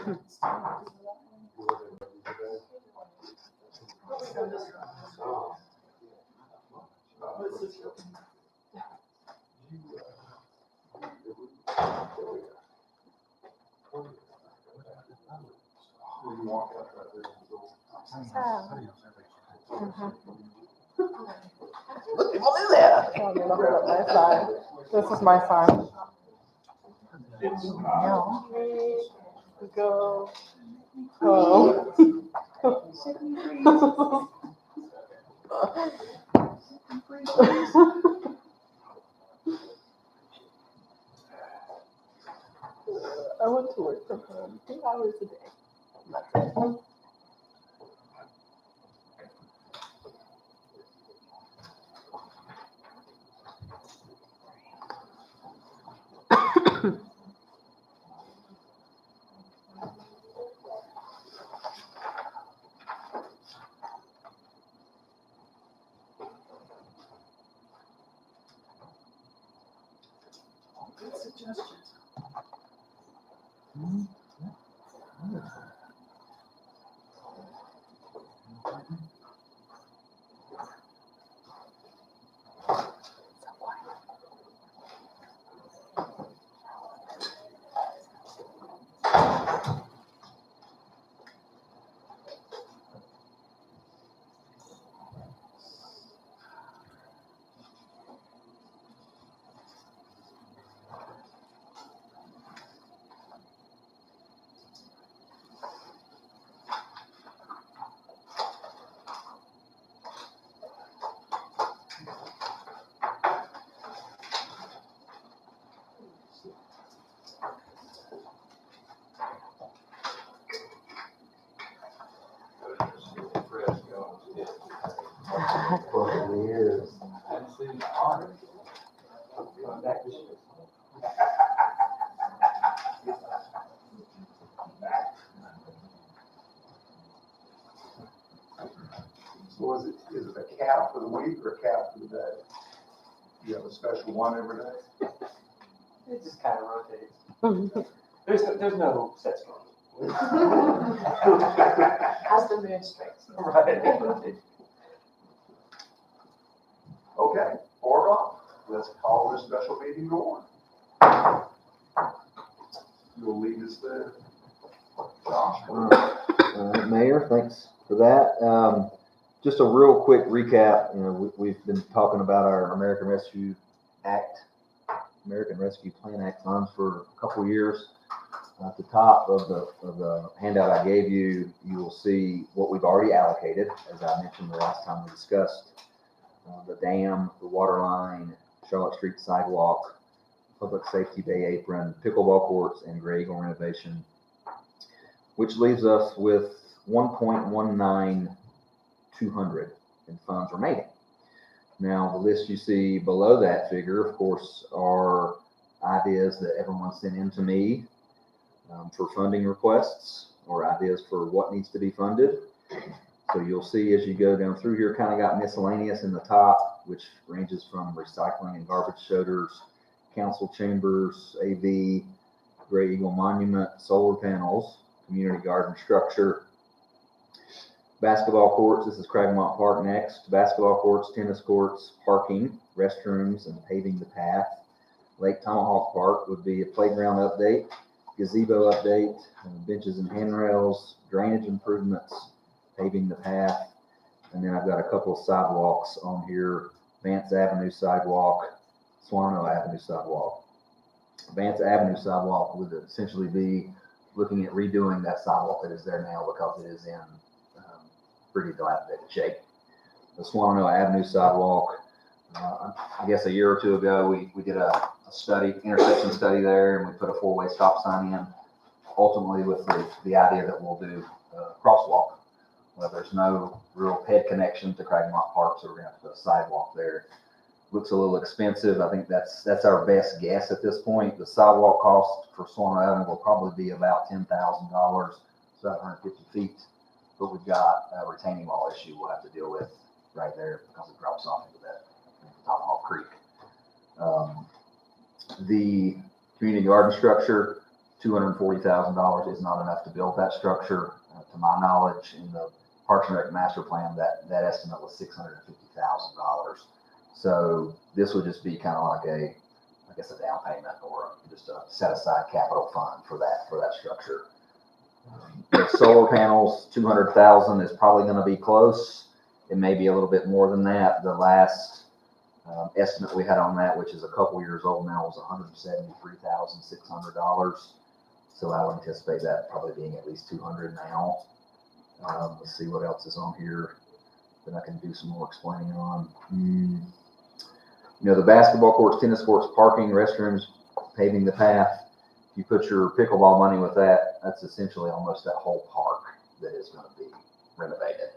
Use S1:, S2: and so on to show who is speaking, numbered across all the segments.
S1: Look, people do that.
S2: My sign. This is my sign. Now, go home. I went to work from home 2 hours a day. That's it.
S3: Good suggestions.
S1: So is it a cap for the week or a cap for the day? You have a special one every day?
S4: It just kind of rotates. There's no set schedule.
S3: As the mood strikes.
S4: Right.
S1: Okay, 4 o'clock. Let's call this special meeting to order. You'll lead us there. Josh.
S5: Mayor, thanks for that. Just a real quick recap. You know, we've been talking about our American Rescue Plan Act funds for a couple of years. At the top of the handout I gave you, you will see what we've already allocated, as I mentioned the last time we discussed. The dam, the water line, Charlotte Street sidewalk, public safety bay apron, pickleball courts, and Gray Eagle renovation, which leaves us with 1.19200 in funds remaining. Now, the list you see below that figure, of course, are ideas that everyone sent in to me for funding requests or ideas for what needs to be funded. So you'll see as you go down through here, kind of got miscellaneous in the top, which ranges from recycling and garbage shutters, council chambers, AV, Gray Eagle Monument, solar panels, community garden structure, basketball courts. This is Cragmont Park next. Basketball courts, tennis courts, parking, restrooms, and paving the path. Lake Tomahawk Park would be a playground update, gazebo update, benches and handrails, drainage improvements, paving the path. And then I've got a couple of sidewalks on here. Vance Avenue sidewalk, Swano Avenue sidewalk. Vance Avenue sidewalk would essentially be looking at redoing that sidewalk that is there now because it is in pretty dilapidated shape. The Swano Avenue sidewalk, I guess a year or two ago, we did a study, intersection study there, and we put a 4-way stop sign in, ultimately with the idea that we'll do a crosswalk. Well, there's no real head connection to Cragmont Park, so we're gonna have to put a sidewalk there. Looks a little expensive. I think that's our best guess at this point. The sidewalk cost for Swano Avenue will probably be about $10,000, 750 feet. But we've got a retaining wall issue we'll have to deal with right there because it drops off into that Tomahawk Creek. The community garden structure, $240,000 is not enough to build that structure. To my knowledge, in the Parks and Rec master plan, that estimate was $650,000. So this would just be kind of like a down payment or just a set aside capital fund for that structure. The solar panels, 200,000 is probably going to be close. It may be a little bit more than that. The last estimate we had on that, which is a couple years old now, was $173,600. So I would anticipate that probably being at least 200 now. Let's see what else is on here that I can do some more explaining on. The basketball courts, tennis courts, parking, restrooms, paving the path. If you put your pickleball money with that, that's essentially almost that whole park that is going to be renovated.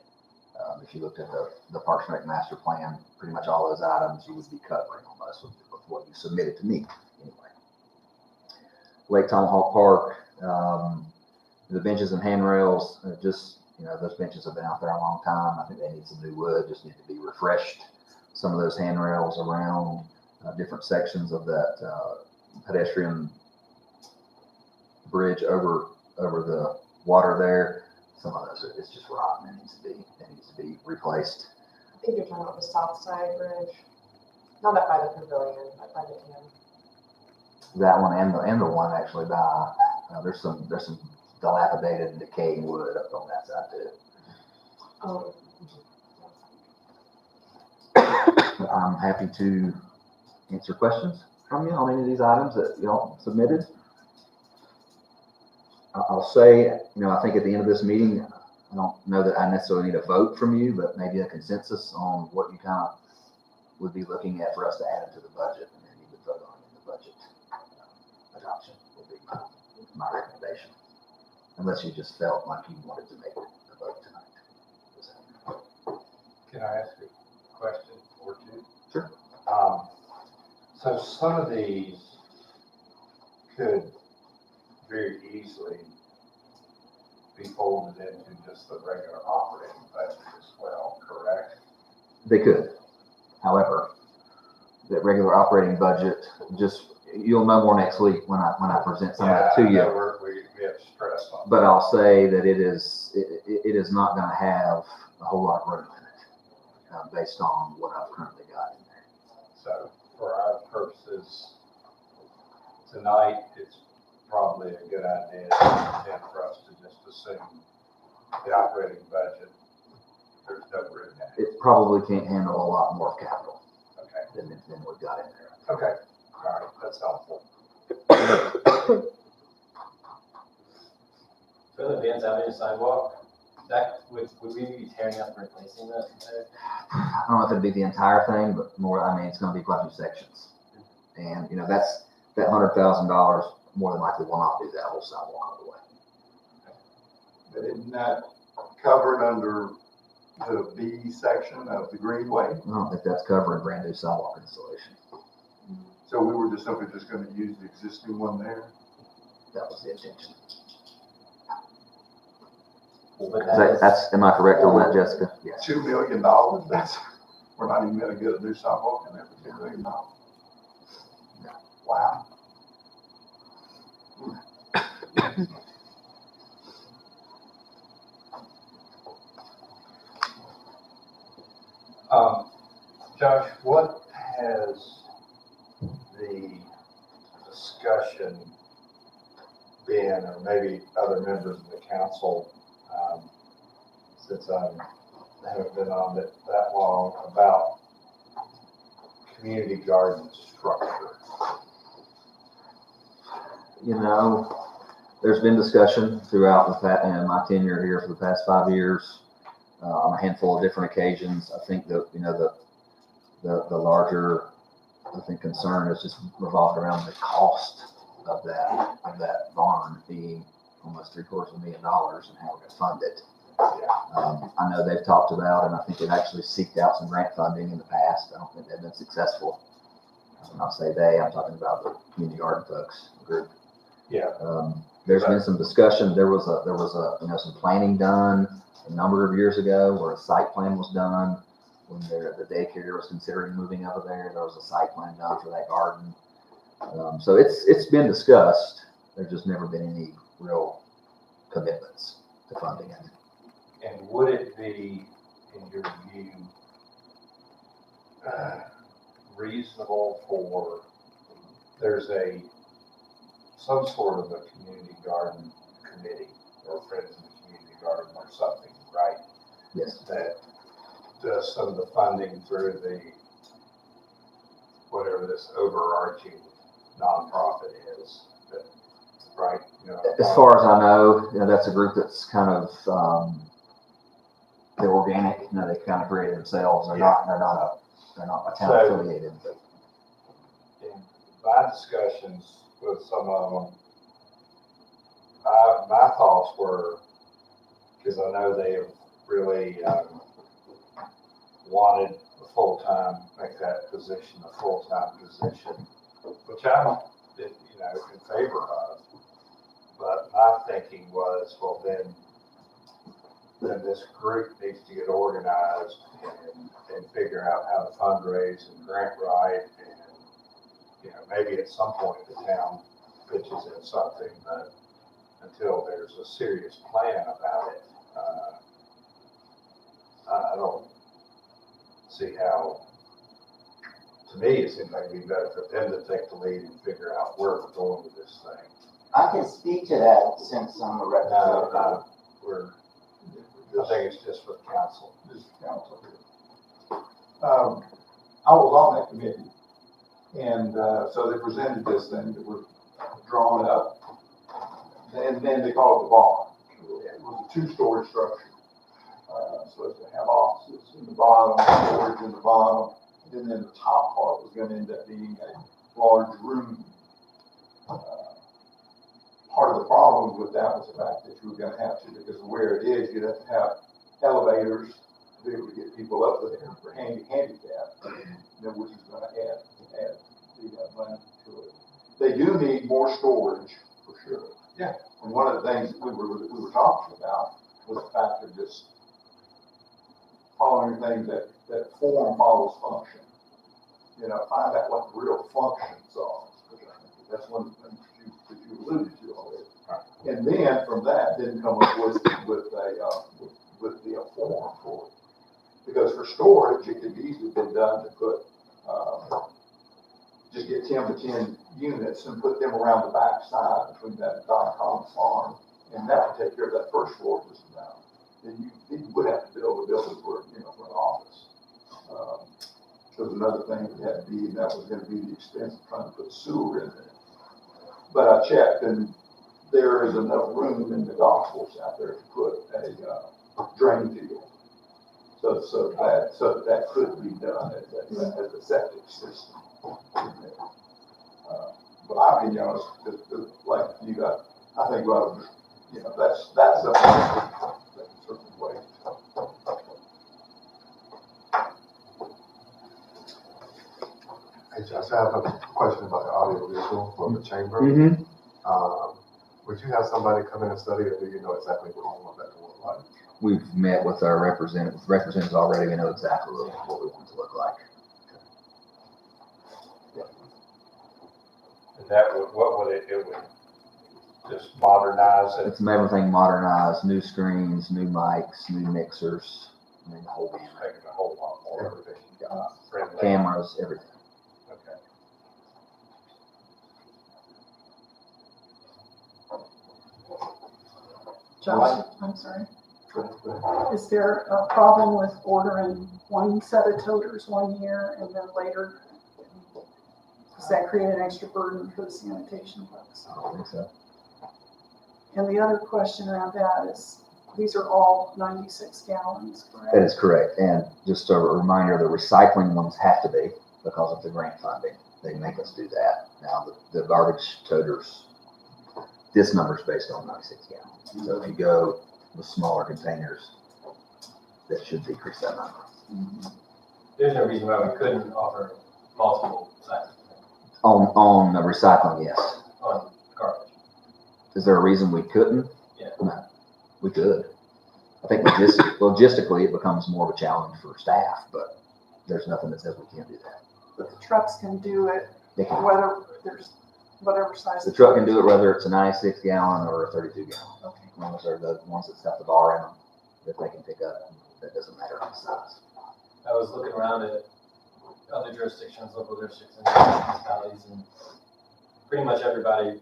S5: If you looked at the Parks and Rec master plan, pretty much all those items you would be covering almost with what you submitted to me anyway. Lake Tomahawk Park, the benches and handrails, those benches have been out there a long time. I think they need some new wood, just need to be refreshed. Some of those handrails around different sections of that pedestrian bridge over the water there. Some of those it's just rotten. It needs to be replaced.
S3: I think you're talking about the south side bridge, not up by the pavilion, but by the dam.
S5: That one and the one actually by there's some dilapidated and decaying wood up on that side too.
S3: Oh.
S5: I'm happy to answer questions from you on any of these items that y'all submitted. I'll say, I think at the end of this meeting, I don't know that I necessarily need a vote from you, but maybe a consensus on what you kind of would be looking at for us to add into the budget, and then you would vote on it in the budget adoption would be my recommendation. Unless you just felt like you wanted to make a vote tonight.
S6: Can I ask a question or two?
S5: Sure.
S6: So some of these could very easily be folded into just the regular operating budget as well, correct?
S5: They could. However, that regular operating budget, you'll know more next week when I present some of that to you.
S6: We have stress on.
S5: But I'll say that it is not going to have a whole lot of room in it, based on what I've currently got in there.
S6: So for our purposes tonight, it's probably a good idea for us to just assume the operating budget, there's no room in it.
S5: It probably can't handle a lot more capital
S6: Okay,
S5: than we've got in there.
S6: okay, all right, that's helpful.
S4: For the Vance Avenue sidewalk, that would we be tearing up and replacing that?
S5: I don't know if it'd be the entire thing, but more, it's going to be quite a few sections. And, that's that $100,000 more than likely will not do that whole sidewalk all the way.
S1: But isn't that covered under the B section of the Greenway?
S5: I don't think that's covering brand new sidewalk installation.
S1: So we were just simply going to use the existing one there?
S5: That was the intention.
S4: But that
S5: Am I correct on that, Jessica? Yes.
S1: $2 million, we're not even going to get a new sidewalk in there for $2 million. Wow.
S6: Josh, what has the discussion been, or maybe other members of the council, since I haven't been on it that long, about community garden structure?
S5: There's been discussion throughout my tenure here for the past 5 years on a handful of different occasions. I think that the larger concern is just revolved around the cost of that barn being almost $750,000 and how we're going to fund it. I know they've talked about, and I think they've actually seeked out some grant funding in the past. I don't think they've been successful. When I say they, I'm talking about the community garden folks group.
S6: Yeah.
S5: There's been some discussion. There was some planning done a number of years ago where a site plan was done when the daycare was considering moving over there. There was a site plan done for that garden. So it's been discussed. There's just never been any real commitments to funding it.
S6: And would it be, in your view, reasonable for, there's some sort of a community garden committee or Friends of the Community Garden or something, right?
S5: Yes.
S6: That does some of the funding through the, whatever this overarching nonprofit is, that, right? You know,
S5: As far as I know, that's a group that's kind of, they're organic, they kind of created themselves. They're not a town
S6: So-
S5: affiliated, but
S6: in my discussions with some of them, my thoughts were, because I know they have really wanted a full-time, make that position a full-time position, which I'm, in favor of. But my thinking was, well, then this group needs to get organized and figure out how to fundraise and grant write, and maybe at some point the town pitches in something, but until there's a serious plan about it, I don't see how. To me, it seems like it'd be better for them to take the lead and figure out where we're going with this thing.
S7: I can speak to that since I'm a representative.
S6: I think it's just for council.
S1: This council here. I was on that committee, and so they presented this thing that was drawn up, and then they called it the barn. It was a two-story structure, so it's to have offices in the bottom, storage in the bottom, and then the top part was going to end up being a large room. Part of the problem with that was the fact that you were going to have to, because of where it is, you'd have to have elevators to be able to get people up there for handicap, which is going to add the money to it. They do need more storage for sure.
S6: Yeah.
S1: And one of the things we were talking about was the fact of just following things that form follows function. Find out what the real functions are. That's one of the things that you alluded to already. And then from that, then come up with the form for it. Because for storage, it could easily be done to put, just get 10 to 10 units and put them around the back side between that and Don farm. And that would take care of that first floor just about. Then you would have to build a building for an office. So there's another thing that had to be, and that was going to be the expense of trying to put sewer in there. But I checked, and there is enough room in the golf course out there to put a drain field. So that could be done as a septic system. But I mean, like you got, I think, well, that's something that can certainly wait.
S8: Hey, Josh, I have a question about the audio visual for the chamber.
S5: Mm-hmm.
S8: Would you have somebody come in and study, or do you know exactly what you want that to look like?
S5: We've met with our representatives already. We know exactly what we want it to look like.
S6: And that would, it would just modernize it.
S5: It's everything modernized, new screens, new mics, new mixers, I mean, the whole
S6: It's
S5: gamut.
S6: making a whole lot more friendly.
S5: Cameras, everything.
S6: Okay.
S2: Josh, I'm sorry. Is there a problem with ordering one set of toters 1 year and then later? Does that create an extra burden for the sanitation folks?
S5: I don't think so.
S2: And the other question around that is, these are all 96 gallons, correct?
S5: That is correct. And just a reminder, the recycling ones have to be because of the grant funding. They make us do that. Now, the garbage toters, this number is based on 96 gallons. So if you go with smaller containers, that should decrease that number.
S4: There's no reason why we couldn't offer multiple sizes
S5: On the recycling, yes.
S4: on garbage.
S5: Is there a reason we couldn't?
S4: Yeah.
S5: No, we could. I think logistically it becomes more of a challenge for staff, but there's nothing that says we can't do that.
S2: But the trucks can do it,
S5: They can,
S2: whether there's whatever size.
S5: The truck can do it whether it's a 96 gallon or a 32 gallon.
S2: Okay.
S5: As long as they're the ones that's got the bar in them that they can pick up, that doesn't matter the size.
S9: I was looking around at other jurisdictions, local jurisdictions, municipalities, and pretty much everybody,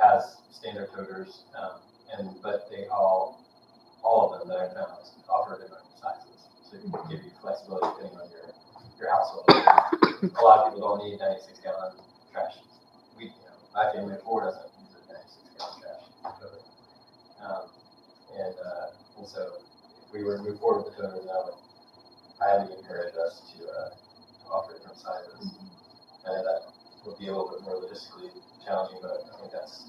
S9: has standard toters, but they all of them that I found offer different sizes. So it can give you flexibility depending on your household. A lot of people don't need 96 gallon trash. My family of 4 doesn't use a 96 gallon trash toter. And so if we were to move forward with the toters, I would highly encourage us to offer different sizes. And that would be a little bit more logistically challenging, but I think that's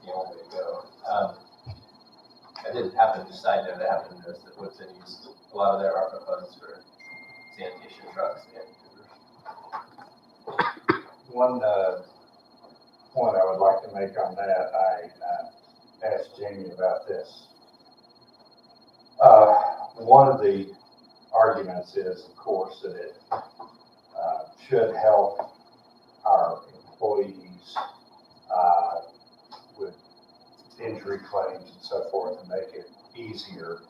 S9: the only way to go. I did happen to side note, I happened to notice that Woodson used a lot of their ARPA funds for sanitation trucks and tubers.
S6: One point I would like to make on that, I asked Jamie about this. One of the arguments is, of course, that it should help our employees with injury claims and so forth and make it easier.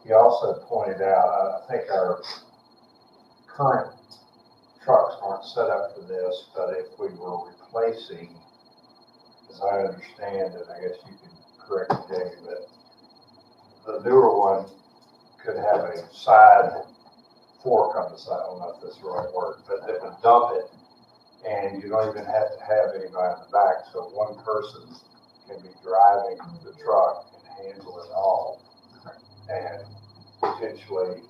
S6: He also pointed out, I think our current trucks aren't set up for this, but if we were replacing, as I understand it, I guess you can correct me, Jamie, but the newer one could have a side fork on the side. I don't know if that's the right word, but that would dump it, and you don't even have to have anybody in the back. So one person can be driving the truck and handle it all, and potentially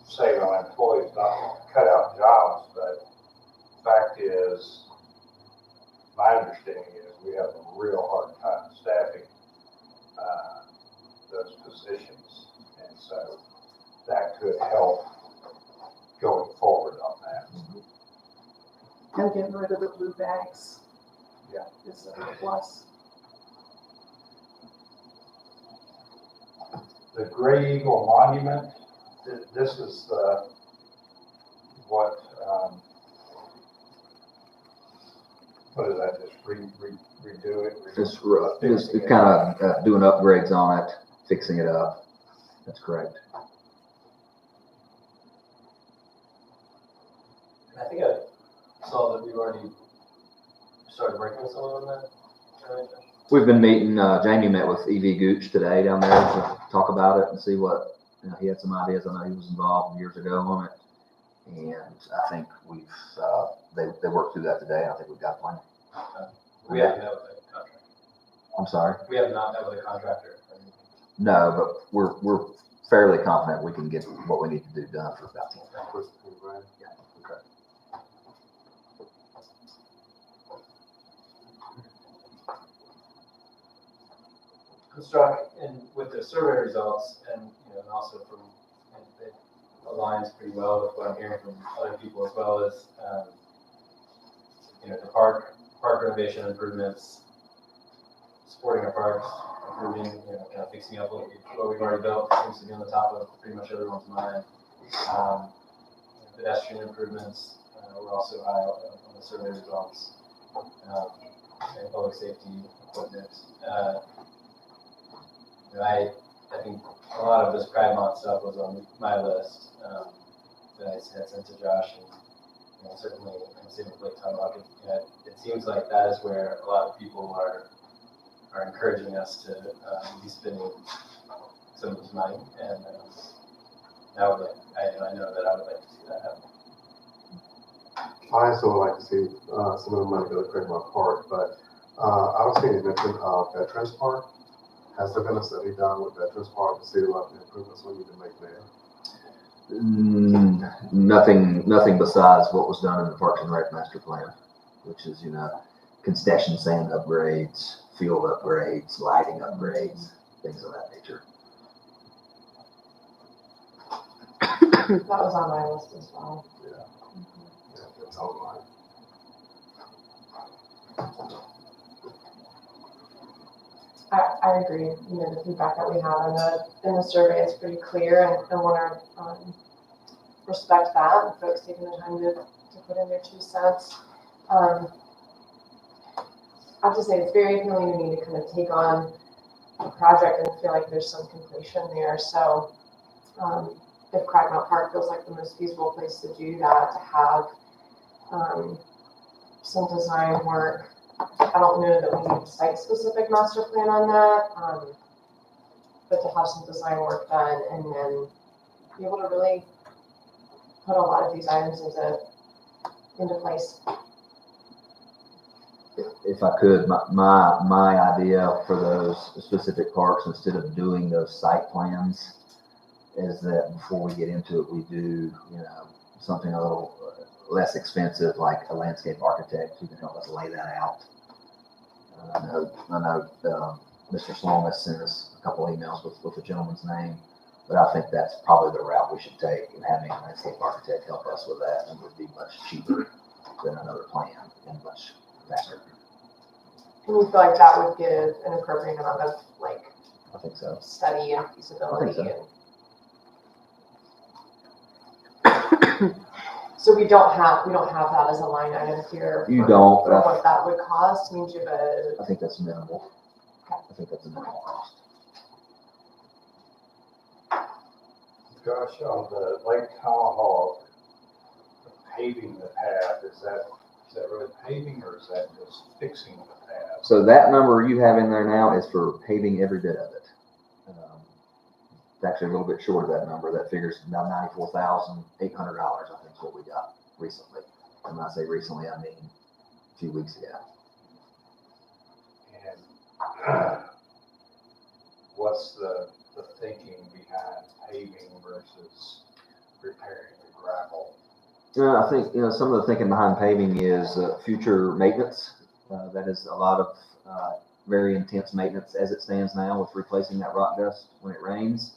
S6: save on employees, not cut out jobs. But the fact is, my understanding is we have a real hard time staffing those positions, and so that could help going forward on that.
S2: And getting rid of the blue bags.
S6: Yeah.
S2: Is a plus.
S6: The Gray Eagle Monument, this is what is that, just redo it?
S5: Just kind of doing upgrades on it, fixing it up. That's correct.
S9: I think I saw that we've already started working with someone on that. Right?
S5: We've been meeting, Jamie met with E.V. Gooch today down there to talk about it and see what, he had some ideas. I know he was involved years ago on it. And I think we've, they worked through that today. I think we've got a plan.
S9: We haven't met with a contractor.
S5: I'm sorry?
S9: We have not met with a contractor.
S5: No, but we're fairly confident we can get what we need to do done for about 10 days. Yeah, okay.
S9: I'm struck with the survey results, and and also from it aligns pretty well with what I'm hearing from other people, as well as the park renovation improvements, supporting our parks, improving, kind of fixing up what we've already built seems to be on the top of pretty much everyone's mind. Pedestrian improvements were also high on the survey results, and public safety equipment. I think a lot of this Pragmont stuff was on my list that I had sent to Josh, and certainly in City of Lake Tomahawk. It seems like that is where a lot of people are encouraging us to be spending some of this money, and I know that I would like to see that happen.
S8: I also would like to see some of the money go to Craigmont Park, but I don't see any mention of Veterans Park. Has there been a study done with Veterans Park to see what improvements we need to make there?
S5: Nothing besides what was done in the Parks and Rec Master Plan, which is, concession stand upgrades, field upgrades, lighting upgrades, things of that nature.
S3: That was on my list as well.
S8: Yeah, that's online.
S3: I agree. The feedback that we have in the survey is pretty clear, and want to respect that, and folks taking the time to put in their 2 cents. I have to say, it's very appealing to me to kind of take on a project and feel like there's some completion there. So if Cragmount Park feels like the most feasible place to do that, to have some design work. I don't know that we need a site-specific master plan on that, but to have some design work done and then be able to really put a lot of these items into place.
S5: If I could, my idea for those specific parks, instead of doing those site plans, is that before we get into it, we do, something a little less expensive, like a landscape architect who can help us lay that out. I know Mr. Sloan has sent us a couple emails with the gentleman's name, but I think that's probably the route we should take, and having a landscape architect help us with that, and would be much cheaper than another plan and much faster.
S3: And you feel like that would give an appropriate amount of
S5: I think so.
S3: study and feasibility
S5: so.
S3: So we don't have that as a line item here.
S5: You don't,
S3: For what that would cost, means you have
S5: I think that's minimal. I think that's a minimal cost.
S6: Josh, on the Lake Tomahawk, paving the path, is that really paving or is that just fixing the path?
S5: So that number you have in there now is for paving every bit of it. It's actually a little bit short of that number. That figures about $94,800, I think is what we got recently. And when I say recently, I mean a few weeks ago.
S6: And what's the thinking behind paving versus repairing the gravel?
S5: I think, some of the thinking behind paving is future maintenance. That is a lot of very intense maintenance as it stands now with replacing that rock dust when it rains.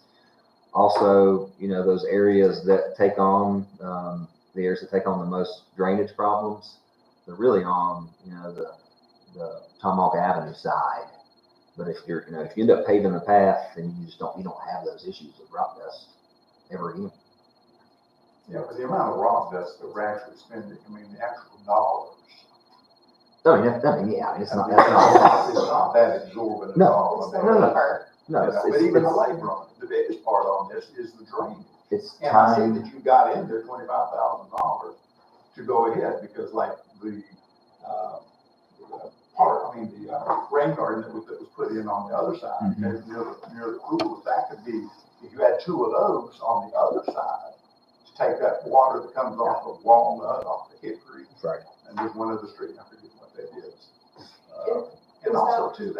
S5: Also, those areas that take on, the areas that take on the most drainage problems, they're really on, the Tomahawk Avenue side. But if you end up paving the path, then you don't have those issues with rock dust ever again.
S1: Yeah, but the amount of rock dust that we're actually spending, the actual dollars.
S5: It's not,
S1: It's not that exorbitant.
S5: No.
S1: All.
S3: It's the
S1: I mean,
S3: labor.
S5: no,
S1: But even the labor on it, the biggest part on this is the drainage.
S5: it's
S1: And I see
S5: time.
S1: that you got in there $25,000 to go ahead, because like the rain garden that was put in on the other side,
S5: Mhm.
S1: near the pools, that could be, if you had two of those on the other side, to take that water that comes off of Walnut, off the Hickory.
S5: Right.
S1: And there's one other street, I forget what that is. And also too,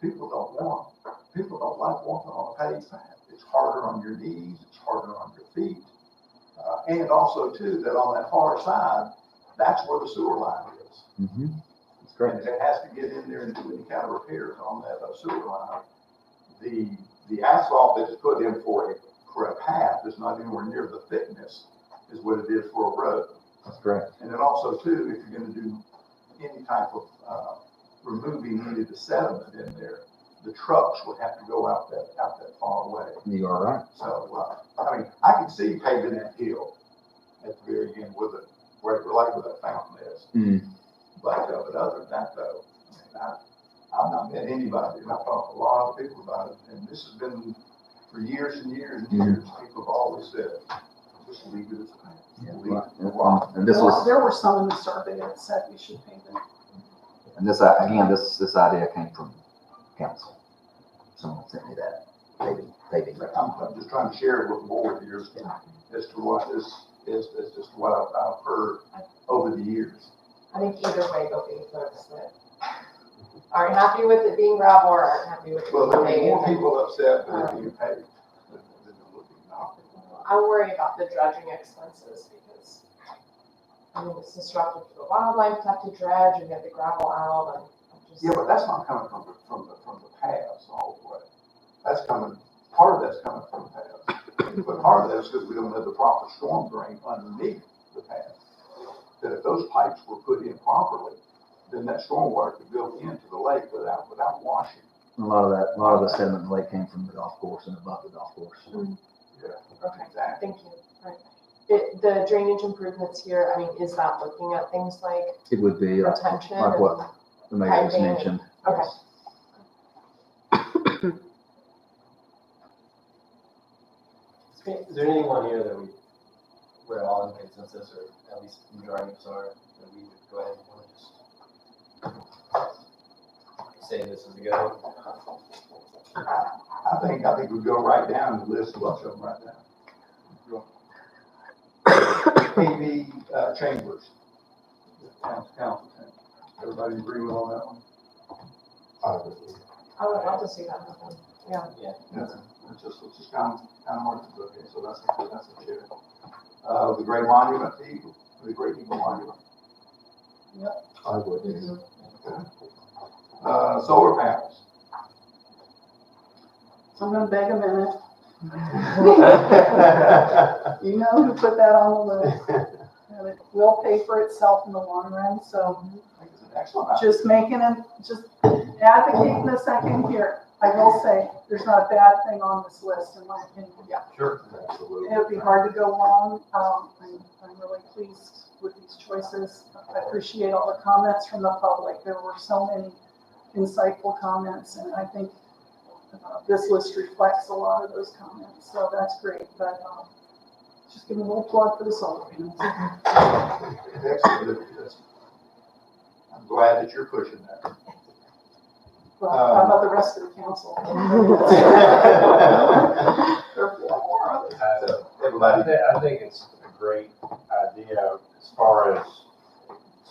S1: people don't like walking on a paved path. It's harder on your knees, it's harder on your feet. And also too, that on that far side, that's where the sewer line is.
S5: Mm-hmm. That's
S1: And
S5: correct.
S1: if it has to get in there and do any kind of repairs on that sewer line, the asphalt that is put in for a path is not anywhere near the thickness is what it is for a road.
S5: That's correct.
S1: And then also too, if you're gonna do any type of removing any of the sediment in there, the trucks would have to go out that far away.
S5: You are right.
S1: So, I can see paving that hill at the very end with it, where that fountain is.
S5: Mm.
S1: But other than that though, I've not met anybody, and I've talked to a lot of people about it, and this has been for years and years and years. People have always said, just leave it as a path.
S5: Yeah,
S1: Leave
S5: right.
S1: it alone.
S5: And this was,
S2: There were some in the survey that said we should pay them.
S5: and this idea came from council. Someone sent me that paving.
S1: I'm just trying to share it with the board here as to what is just what I've heard over the years.
S3: I think either way, there'll be folks that aren't happy with it being gravel or aren't happy with it
S1: Well, there'll be
S3: being
S1: more
S3: paved.
S1: people upset with it being paved than there would be not.
S3: I worry about the dredging expenses because, it's disruptive to the wildlife to have to dredge and get the gravel out and
S1: Yeah, but that's not coming from the paths all the way. That's part of that's coming from the paths. But part of that is because we don't have the proper storm drain underneath the path. That if those pipes were put in properly, then that stormwater could go into the lake without washing.
S5: A lot of the sediment in the lake came from the golf course and above the golf course.
S3: Okay,
S1: Exactly.
S3: thank you. Right. the drainage improvements here, I mean, is that looking at things like
S5: It would be like
S3: retention?
S5: what the mayor just
S3: piping.
S5: mentioned.
S3: Okay.
S5: Yes.
S9: Is there anything on here that we're all in consensus, or at least majority of us are, that we would go ahead and want to just say this is a go?
S1: I think we go right down the list, a bunch of them right now. AV chambers. Council chamber. Everybody agree with on that one?
S8: I would.
S3: I would love to see that happen.
S9: Yeah.
S1: It's just kind of worth it, okay, so that's a chair. The Great Monument, the Great Eagle Monument.
S8: I would.
S1: Solar panels.
S2: So I'm gonna beg a minute. You know who put that on the list. And it will pay for itself in the long run, so
S1: I think it's an excellent idea.
S2: just advocating a second here. I will say, there's not a bad thing on this list in my opinion.
S1: Yeah, sure.
S8: Absolutely.
S2: It would be hard to go wrong. I'm really pleased with these choices. I appreciate all the comments from the public. There were so many insightful comments, and I think this list reflects a lot of those comments, so that's great. But just give me a little plug for the solar panels.
S1: Excellent. I'm glad that you're pushing that.
S2: Well, how about the rest of the council?
S1: Everybody.
S6: I think it's a great idea as far as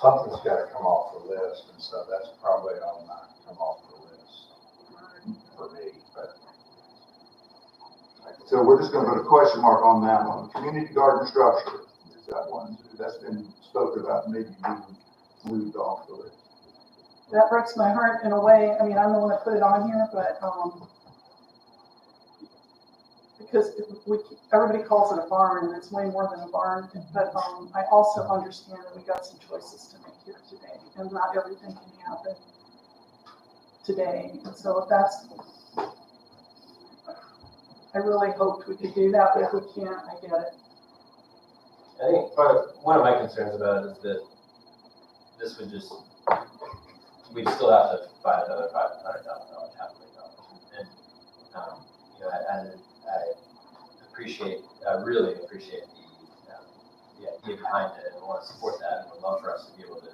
S6: something's got to come off the list, and so that's probably all not come off the list for me, but.
S1: So we're just gonna put a question mark on that one. Community garden structure, is that one, that's been spoken about, maybe being moved off the list.
S2: That breaks my heart in a way. I mean, I'm the one that put it on here, but because everybody calls it a barn, and it's way more than a barn. But I also understand that we got some choices to make here today, and not everything can happen today. And so if that's, I really hoped we could do that, but if we can't, I get it.
S9: I think one of my concerns about it is that this would just, we'd still have to find another $500,000, $500,000. And, you know, I really appreciate the idea behind it, and want to support that, and would love for us to be able to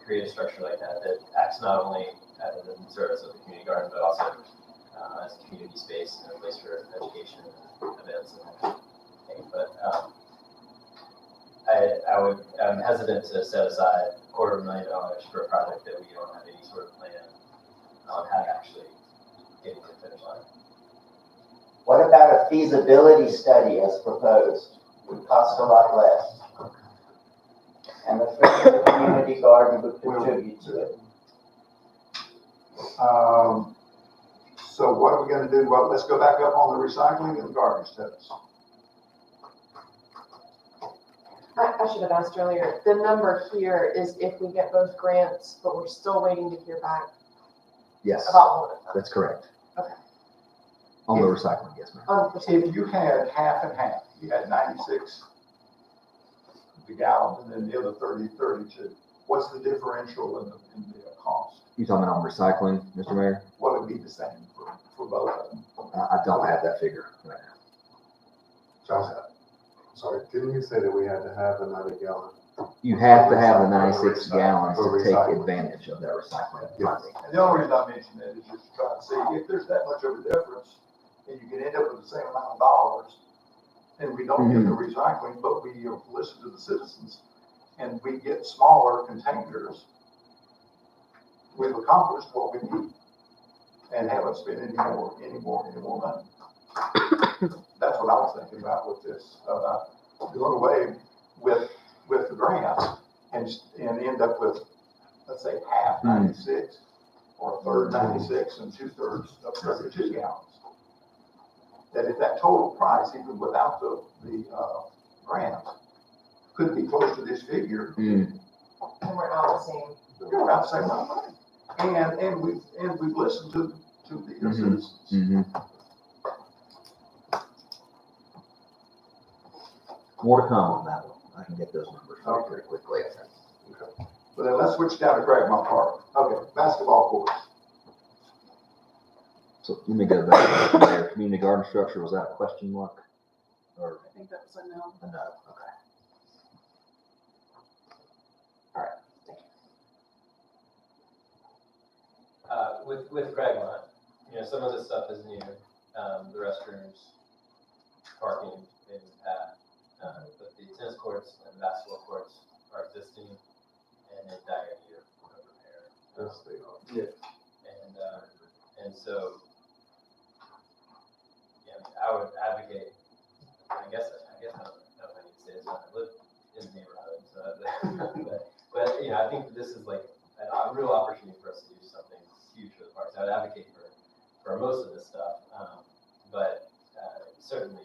S9: create a structure like that acts not only as a service of the community garden, but also as a community space and a place for education and events and that kind of thing. But I'm hesitant to set aside $250,000 for a project that we don't have any sort of plan on how to actually get to the finish line.
S7: What about a feasibility study as proposed? Would cost a lot less. And the Friends of the Community Garden would contribute to it.
S1: So what are we gonna do? Well, let's go back up on the recycling and the garbage steps.
S3: I should have asked earlier, the number here is if we get both grants, but we're still waiting to hear back
S5: Yes,
S3: about one of them.
S5: that's correct.
S3: Okay.
S5: On the recycling, yes, ma'am.
S1: If you had half and half, you had 96 the gallons, and then the other 32, what's the differential in the cost?
S5: You talking about on recycling, Mr. Mayor?
S1: What would be the same for both of them?
S5: I don't have that figure right now.
S8: Josh, sorry, didn't you say that we had to have the 90 gallon?
S5: You have to have the 96 gallons
S8: For
S5: to take
S8: recycling.
S5: advantage of that recycling
S8: Yes.
S5: funding.
S1: And the only reason I mention that is just to try to see if there's that much of a difference, and you can end up with the same amount of dollars, and we don't get the recycling, but we listen to the citizens, and we get smaller containers, we've accomplished what we need, and haven't spent any more money. That's what I was thinking about with this, doing away with the grants, and end up with, let's say, half 96, or a third 96, and 2/3 of 32 gallons. That if that total price, even without the grant, could be close to this figure,
S3: And we're not the same.
S1: you're about the same amount of money. And we've listened to the citizens.
S5: Mm-hmm. More to come on that one. I can get those numbers for you
S1: Okay.
S5: pretty quickly, I think.
S1: But then let's switch down to Cragmont Park. Okay, basketball courts.
S5: So let me go back to there. Community garden structure, was that a question mark? Or
S2: I think that was a no.
S5: a no? Okay.
S9: With Cragmont, you know, some of this stuff is new, the restrooms, parking, maybe the path. But the tennis courts and basketball courts are existing and in dire need of repair.
S8: Yes, they are.
S9: And so, yeah, I would advocate, I guess I don't know if I need to say this, I live in the neighborhood, so, but, you know, I think this is like a real opportunity for us to do something huge for the parks. I would advocate for most of this stuff, but certainly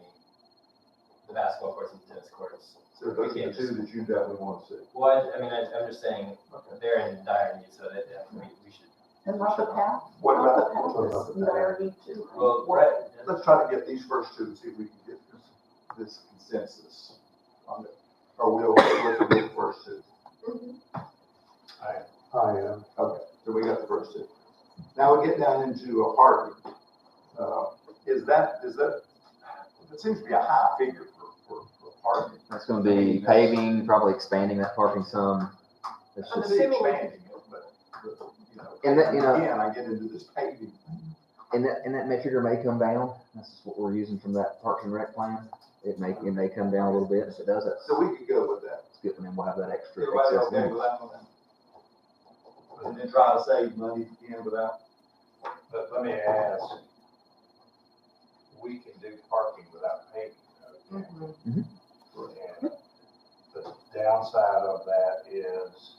S9: the basketball courts and tennis courts.
S1: So those are the two that you definitely want to see.
S9: Well, I mean, I'm just saying, they're in dire need, so that we should.
S2: And not the path?
S1: What
S2: Not
S1: about,
S2: the path is in dire need too.
S9: Well, right,
S1: let's try to get these first two and see if we can get this consensus on it. Or we'll look at the first two.
S8: I am.
S1: Okay, so we got the first two. Now we get down into a parking. Is that, it seems to be a high figure for parking.
S5: That's gonna be paving, probably expanding that parking some. It's
S3: I'm
S5: just,
S3: assuming-
S1: Expanding it, but, you know.
S5: And that, you know-
S1: Again, I get into this paving.
S5: and that metric may come down. That's what we're using from that Parks and Rec plan. It may come down a little bit. If it does, that's
S1: So we could go with that.
S5: good. And then we'll have that extra
S1: Everybody
S5: excess
S1: okay
S5: money.
S1: with that one? And then try to save money again without.
S6: But let me ask, we can do parking without paving, though,
S3: Mhm.
S6: and the downside of that is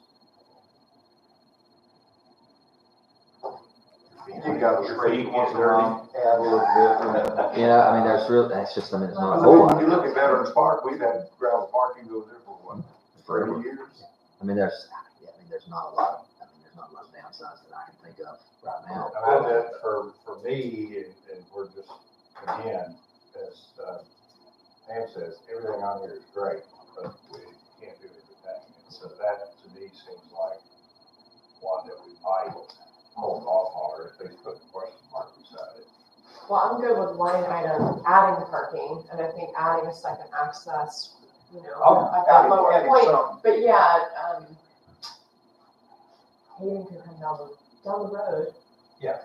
S1: You got the street once dirty, add a little bit.
S5: Yeah, I mean, there's real, that's just, I mean, it's not a
S1: I
S5: whole
S1: mean,
S5: lot.
S1: when you look at Veterans Park, we've had gravel parking go there for what, 30 years?
S5: I mean, there's not a lot, there's not a lot of downsides that I can think of right now.
S6: I mean, that for me, and we're just, again, as Pam says, everything on here is great, but we can't do everything. And so that, to me, seems like one that we might hold off on, or at least put a question mark beside it.
S3: Well, I'm good with line item, adding parking, and I think adding a second access, you know, at that lower point. But yeah, paving could come down the road.
S9: yeah,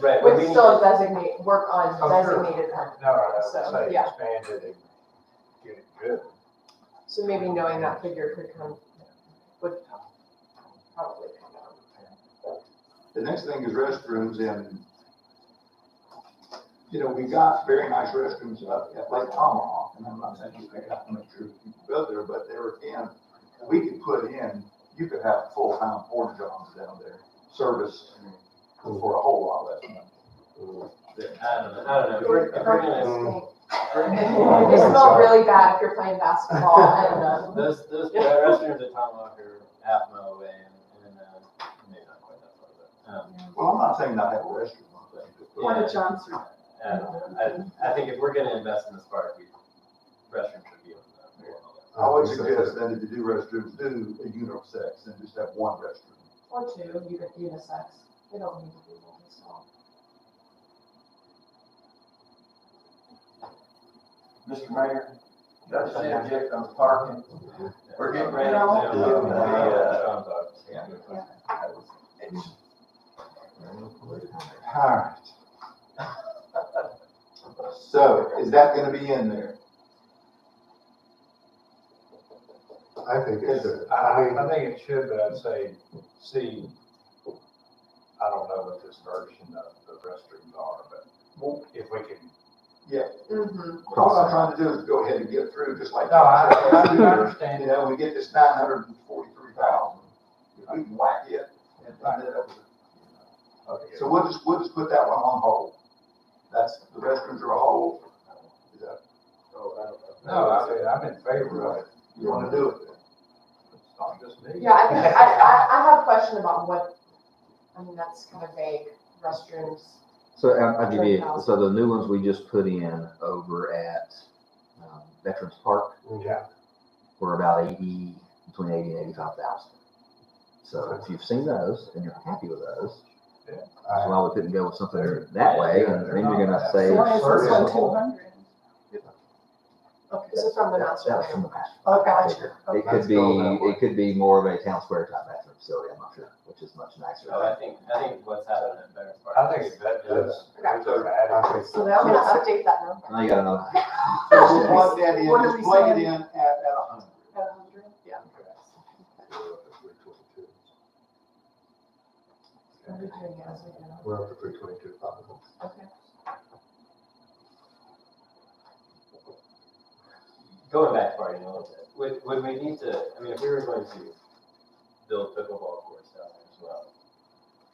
S9: right. but we
S3: With
S9: need
S3: still
S9: to-
S3: work on
S6: Oh, sure.
S3: designated parking.
S6: No, I
S3: So,
S6: would say
S3: yeah.
S6: expand it and get it good.
S3: So maybe knowing that figure would probably come down.
S1: The next thing is restrooms, and, you know, we got very nice restrooms up at Lake Tomahawk, and I'm not saying you have to make sure people go there, but there again, we could put in, you could have full-time porta johns down there, serviced for a whole lot less money.
S9: I don't know, if we're gonna,
S3: It smells really bad if you're playing basketball and,
S9: those restrooms at Tomahawk are half a mile away and maybe not quite that far, but,
S1: Well, I'm not saying not have a restroom, I'm saying. just put-
S2: Porta Johnson.
S9: I think if we're gonna invest in this park, restrooms should be on the.
S1: I would suggest that if you do restrooms, do a unisex and just have one restroom.
S3: or two, unisex. They don't need to be multi-stall.
S10: Mr. Mayor, got to interject on parking. We're getting ready to,
S1: Alright. So, is that gonna be in there?
S8: I think it should.
S6: I think it should, but I'd say, see, I don't know what this version of the restrooms are, but if we can.
S3: Mm-hmm.
S1: All I'm trying to do is go ahead and get through, just like.
S6: No, I understand.
S1: You know, we get this 943,000, if we can whack it, and then it was, okay, so we'll just put that one on hold. That's, the restrooms are a hold. Is that,
S6: No, I'm in favor of it.
S1: you wanna do it then?
S6: It's not just me.
S3: Yeah, I think, I have a question about what, I mean, that's kind of vague, restrooms.
S5: So I'll give you, so the new ones we just put in over at Veterans Park
S6: Yeah.
S5: were about between 80 and 85,000. So if you've seen those and you're happy with those, that's why we couldn't go with something that way, and then you're gonna
S2: So
S5: save.
S2: why is this one 200? Okay.
S3: This is from the
S5: That
S3: master
S5: was from
S3: plan.
S5: the master.
S2: Oh, gotcha.
S5: It could be, it could be more of a town square type bathroom facility, I'm not sure, which is much nicer.
S9: Oh, I think what's happening in Veterans Park.
S6: I think that does, those are added.
S2: So
S3: I'm
S2: that
S3: gonna
S2: was,
S3: update that number.
S5: Now you gotta know.
S1: Just plug that in,
S2: What are
S1: just
S2: we
S1: plug it
S2: saying?
S1: in at 100.
S2: at 100? Yeah.
S3: What are we doing as we go?
S8: We're up to 322,
S3: Okay.
S9: Going back to parking a little bit, would we need to, I mean, if we were going to build pickleball courts down there as well,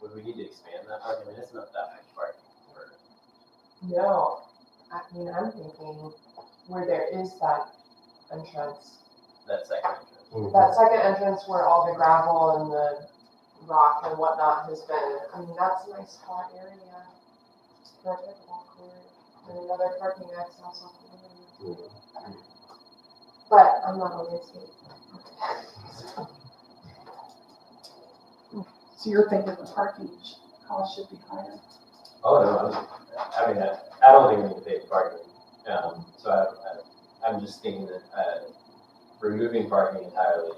S9: would we need to expand that parking? I mean, it's not that much parking for,
S3: No, I mean, I'm thinking where there is that entrance,
S9: that second entrance.
S3: that second entrance where all the gravel and the rock and whatnot has been, I mean, that's a nice spot area for a pickleball court and another parking access off the road. But I'm not on landscape.
S2: So you're thinking the parking cost should be higher?
S9: Oh, no, I mean, I don't think we need to pay for parking. So I'm just thinking that, removing parking entirely,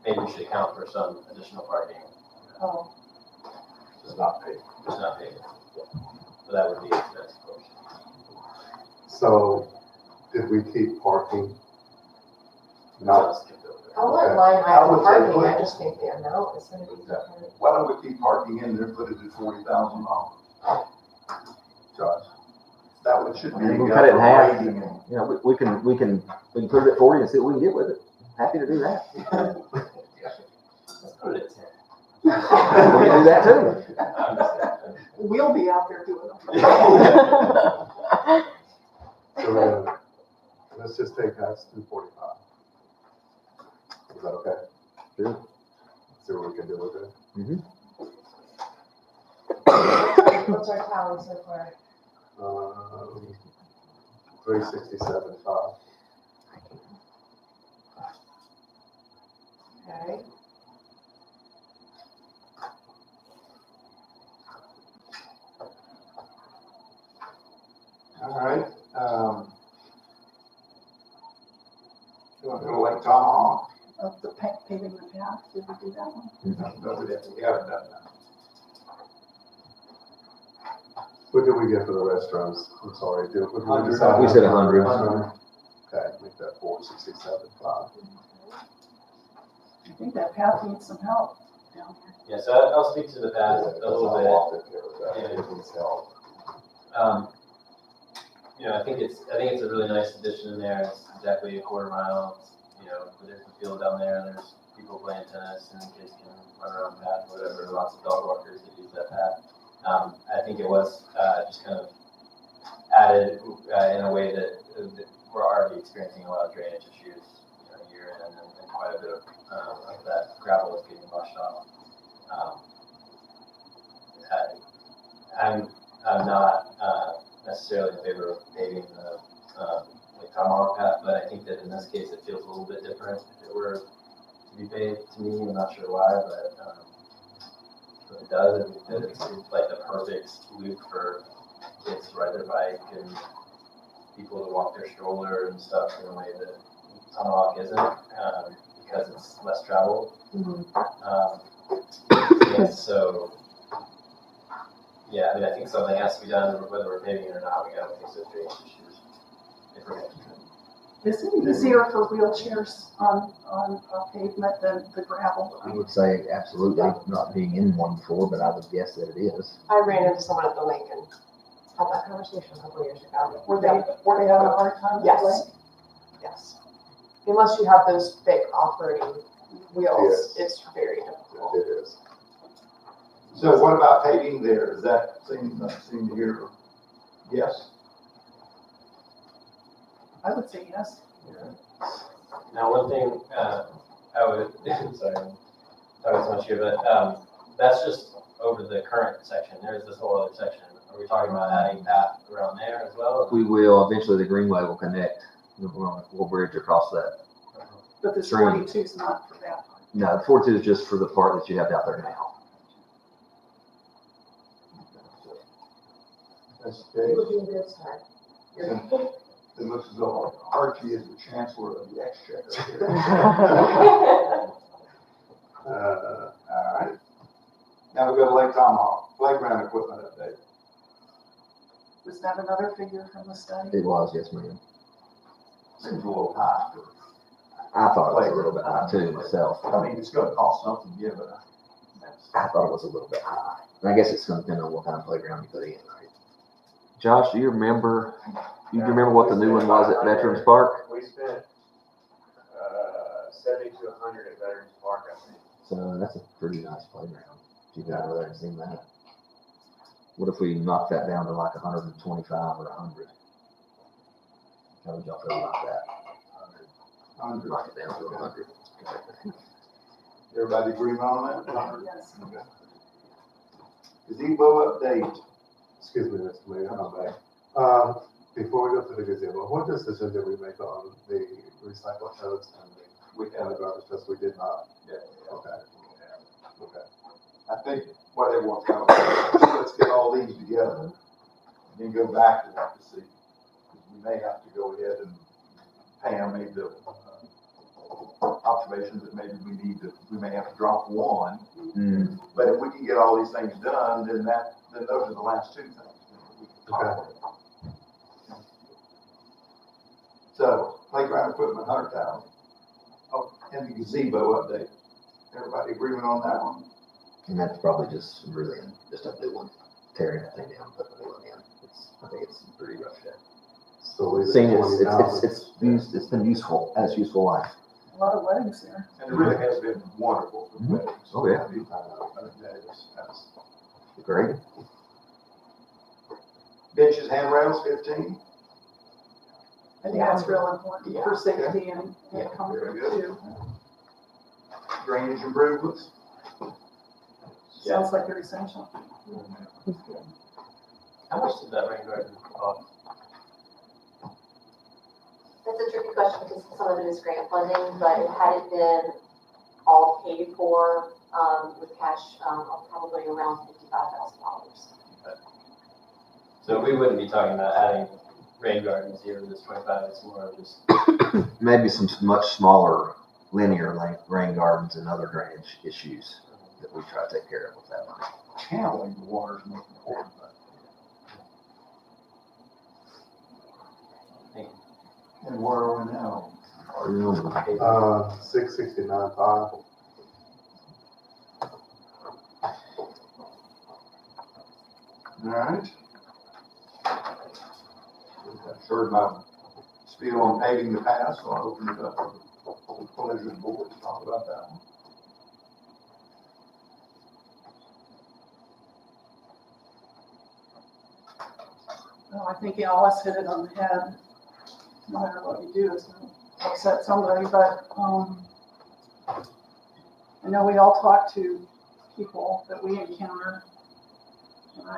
S9: maybe we should account for some additional parking,
S2: Oh,
S6: It's not paid.
S9: just not paid. So that would be the next portion.
S8: So, did we keep parking?
S6: No.
S3: I'll let
S8: Okay.
S3: line
S1: I would
S3: item
S1: say
S3: parking, I
S1: put-
S3: just think the amount is gonna be different.
S1: Why don't we keep parking in there, put it at $40,000?
S8: Josh?
S1: That one should be.
S5: We'll cut it in half.
S1: rating and-
S5: You know, we can put it at 40 and see what we can get with it. Happy to do that.
S9: Let's put it at 10.
S5: We can do that too.
S9: I'm just-
S2: we'll be out there doing them.
S8: So then, let's just take that to 45. Is that okay?
S5: Sure.
S8: See what we can do with it.
S3: What's our tally so far?
S8: 367.5.
S3: Okay.
S1: All right, you want to go like Tomahawk?
S2: Of the paving the path, did we do that one?
S1: No, we haven't done that.
S8: What did we get for the restrooms? I'm sorry, did we
S1: 100.
S8: decide?
S5: We said 100.
S8: Okay, make that 467.5.
S2: I think that path needs some help down here.
S9: Yeah, so I'll speak to the path a little bit. You know, I think it's a really nice addition in there. It's exactly a quarter mile. It's, you know, there's a field down there. There's people playing tennis and kids can run around the path, whatever. Lots of dog walkers that use that path. I think it was just kind of added in a way that we're already experiencing a lot of drainage issues, you know, year in and quite a bit of that gravel is getting washed off. I'm not necessarily in favor of paving the Tomahawk path, but I think that in this case it feels a little bit different if it were to be paved to me. I'm not sure why, but it does. It's like the perfect loop for kids to ride their bike and people to walk their stroller and stuff in a way that Tomahawk isn't, because it's less traveled. And so, yeah, I mean, I think something has to be done, whether we're paving it or not. We gotta fix those drainage issues. If we're gonna do it.
S2: Is it easier for wheelchairs on pavement than the gravel?
S5: I would say absolutely, not being in one before, but I would guess that it is.
S3: I ran into someone at the lake and had that conversation a couple years ago.
S2: Were they having a hard time with
S3: Yes.
S2: the lake?
S3: Yes. Unless you have those big off-roading wheels,
S8: Yes.
S3: it's very difficult.
S8: It is.
S1: So what about paving there? Does that seem to hear? Yes?
S2: I would say yes.
S9: Now, one thing, I would, sorry, I'm talking so much here, but, that's just over the current section. There's this whole other section. Are we talking about adding path around there as well?
S5: We will, eventually the Greenway will connect We'll bridge across that.
S2: But this
S5: True.
S2: 42 is not for that.
S5: No, the 42 is just for the part that you have out there now.
S1: That's
S3: You're
S1: okay.
S3: looking good, sir.
S1: It looks as though Archie is the chancellor of the exchequer. All right. Now we go to Lake Tomahawk, playground equipment update.
S2: Was that another figure from the study?
S5: It was, yes, ma'am.
S1: Seems a little high.
S5: I thought it was a little bit high too myself.
S1: I mean, it's gonna cost something, yeah, but
S5: I thought it was a little bit high. And I guess it's gonna depend on what kind of playground you put in, right? Josh, do you remember what the new one was at Veterans Park?
S4: We spent, 70 to 100 at Veterans Park, I think.
S5: So that's a pretty nice playground. If you've been over there and seen that. What if we knock that down to like 125 or 100? How would y'all feel about that?
S1: 100.
S5: Knock it down to 100.
S1: Everybody agree on that? 100?
S2: Yes.
S1: Okay. Gazebo update.
S8: Excuse me, Mr. Mayor, I'm back. Before we go to the gazebo, what decision did we make on the recycle totes and the garbage totes? We did not.
S1: Yeah.
S8: Okay. Okay.
S1: I think what they want to do, let's get all these together and then go back to that to see. We may have to go ahead and Pam made the observations that maybe we may have to drop one.
S5: Mm.
S1: But if we can get all these things done, then those are the last two things. We can talk about. So playground equipment, 100,000. Oh, and the gazebo update. Everybody agreement on that one?
S5: And that's probably just really just a new one. Tearing that thing down, putting the new one in. I think it's pretty rough shape.
S8: So we.
S5: Seeing it's been useful, has useful life.
S2: A lot of weddings there.
S1: And it really has been wonderful for
S5: Mhm.
S1: weddings.
S5: Oh, yeah.
S1: That's
S5: Great.
S1: benches, handrails, 15.
S2: I think that's real important for
S1: Yeah.
S2: safety and
S1: Yeah,
S2: comfort
S1: very good.
S2: too.
S1: Drainage improvements.
S2: Sounds like they're essential.
S9: How much did that rain garden cost?
S11: That's a tricky question because some of it is grant funding, but had it been all paid for, with cash, probably around $55,000.
S9: So we wouldn't be talking about adding rain gardens here in this 25, it's more of just,
S5: Maybe some much smaller linear rain gardens and other drainage issues that we try to take care of with that money.
S1: Channeling the water is most important. And where are we now?
S8: 669.5.
S1: All right. I've heard my spiel on paving the path, so I'll open it up for the pleasure of the board to talk about that one.
S2: Well, I think Alice hit it on the head. No matter what you do, it's going to upset somebody, but, I know we all talk to people that we encounter. And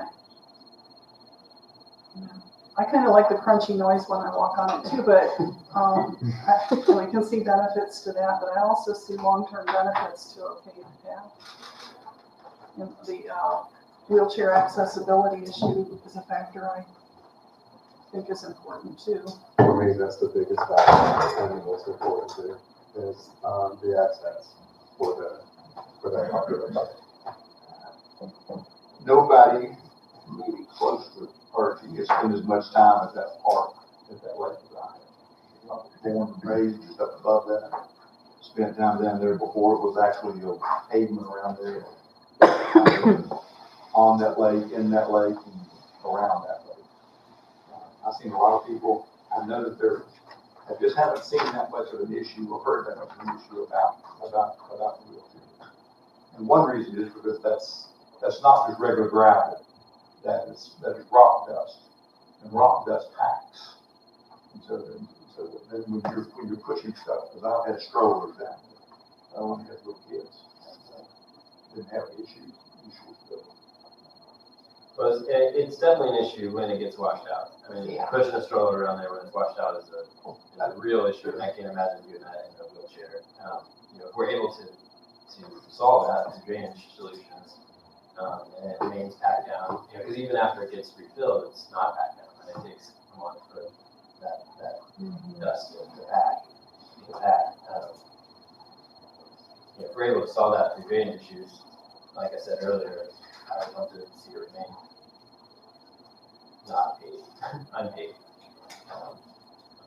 S2: I kind of like the crunchy noise when I walk on it too, but, I can see benefits to that, but I also see long-term benefits to a paved path. And the, wheelchair accessibility issue is a factor I think is important too.
S8: For me, that's the biggest factor and the most important too, is, the access for that population.
S1: Nobody really close to Archie has spent as much time at that park, at that lake as I have. Born and raised just up above that. Spent time down there before it was actually a pavement around there. On that lake, in that lake, and around that lake. I've seen a lot of people, I know that I just haven't seen that much of an issue or heard that much of an issue about the wheelchair. And one reason is because that's not just regular gravel. That is rock dust, and rock dust packs. And so then when you're pushing stuff, because I've had strollers down there, I only had little kids, didn't have issues with it.
S9: Well, it's definitely an issue when it gets washed out. I mean,
S3: Yeah.
S9: pushing a stroller around there when it's washed out is a real issue, and I can't imagine doing that in a wheelchair. If we're able to solve that through drainage solutions, and it remains packed down, because even after it gets refilled, it's not packed down, and it takes a month for that dust to pack. If we're able to solve that through drainage issues, like I said earlier, I would love to see it remain not paved, unpaved.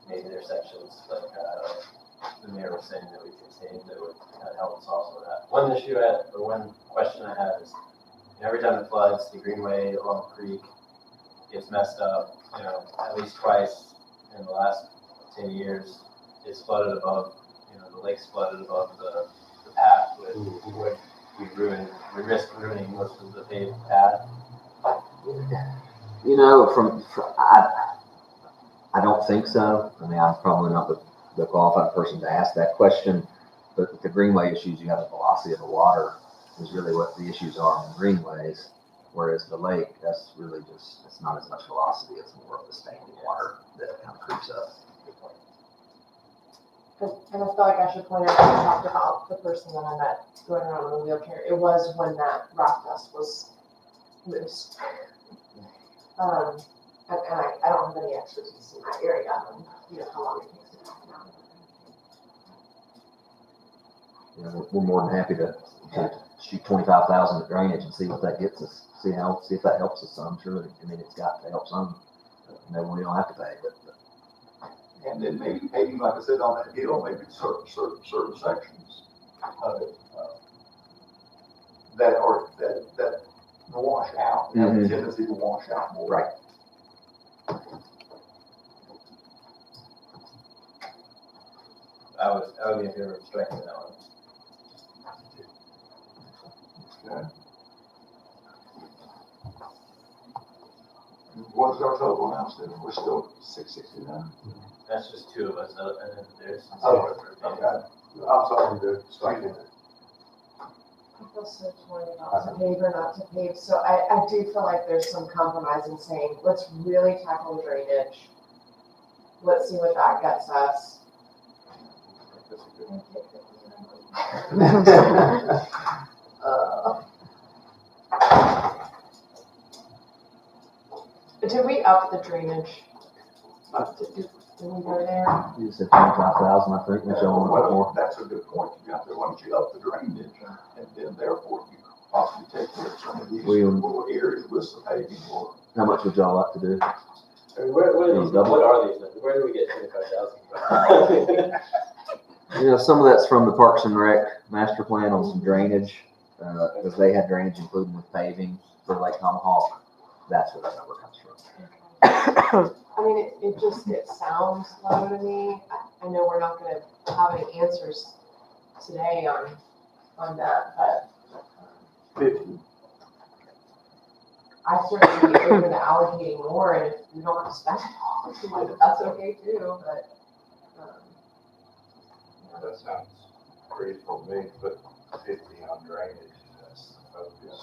S9: Maybe there's sections like the mayor was saying that we could save that would kind of help us also with that. One question I have is, every time it floods, the greenway along the creek gets messed up, at least twice in the last 10 years. It's flooded above, the lake's flooded above the path, would we risk ruining most of the paved path.
S5: I don't think so. I mean, I'm probably not the qualified person to ask that question, but with the greenway issues, you have the velocity of the water is really what the issues are on the greenways, whereas the lake, that's really just, it's not as much velocity, it's more of the standing water that kind of creeps up.
S3: And I feel like I should point out, we talked about the person that I met going around in a wheelchair. It was when that rock dust was loose. And I don't have any expertise in that area, and how long it takes to come down.
S5: We're more than happy to shoot 25,000 at drainage and see what that gets us. See if that helps us some. Sure, I mean, it's got to help some. Maybe we don't have to pay, but.
S1: And then maybe like I said, on that hill, maybe certain sections of it, that wash out, have a tendency to wash out more.
S5: Right.
S9: I would be in favor of striking that one.
S1: Okay. What's our total now, Stephen? We're still 669?
S9: That's just two of us, and then there's.
S1: Oh, okay. I'm sorry, dude. Striking it.
S3: I feel so torn about to pave or not to pave, so I do feel like there's some compromise in saying, let's really tackle the drainage. Let's see what that gets us. Did we up the drainage? Did we go there?
S5: You said 25,000, I think, which I want to put more.
S1: Well, that's a good point you got there. Why don't you up the drainage and then therefore you possibly take care of some of these little areas with some paving work.
S5: How much would y'all like to do?
S9: I mean, what are these numbers? Where do we get 25,000 from?
S5: Some of that's from the Parks and Rec master plan on some drainage, because they had drainage including with paving for Lake Tomahawk. That's where that number comes from.
S3: I mean, it sounds low to me. I know we're not gonna have any answers today on that, but
S1: 50.
S3: I certainly be open to allocating more, and if we don't have to spend it all, that's okay too, but.
S6: That sounds reasonable to me, but 50 on drainage, that's the focus.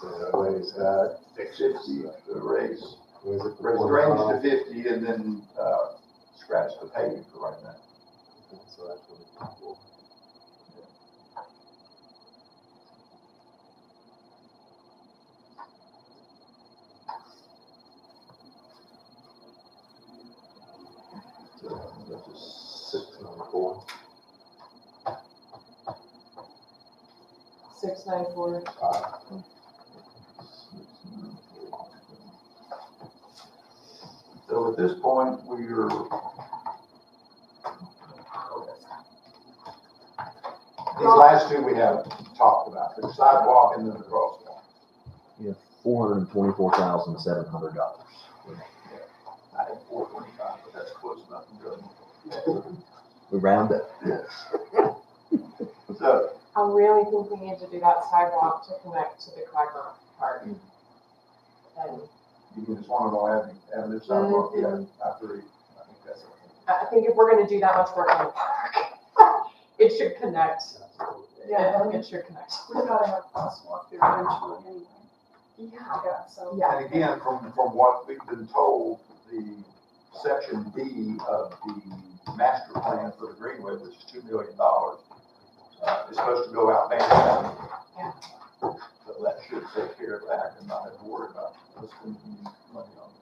S8: So raise that,
S1: 50, raise
S8: raise it.
S1: drainage to 50 and then, scratch the paving for right now.
S8: So that's what it's for. So that's just 694.
S3: 694.
S1: So at this point, we're, these last two we have talked about, the sidewalk and then the crosswalk.
S5: You have $424,700.
S1: I had 425, but that's close enough to go.
S5: We round it.
S1: So,
S3: I really think we need to do that sidewalk to connect to the Quagmire Park. And
S1: you just want to know avenue sidewalk, yeah, I agree. I think that's okay.
S3: I think if we're gonna do that much work on the park, it should connect
S2: Yeah.
S3: and get your connection.
S2: We've got to have crosswalk there eventually anyway.
S3: Yeah.
S2: Yeah, so.
S3: Yeah.
S1: And again, from what we've been told, the section B of the master plan for the Greenway, which is $2 million, is supposed to go out Main Avenue.
S3: Yeah.
S1: So that should take care of that and not have to worry about us spending money on it.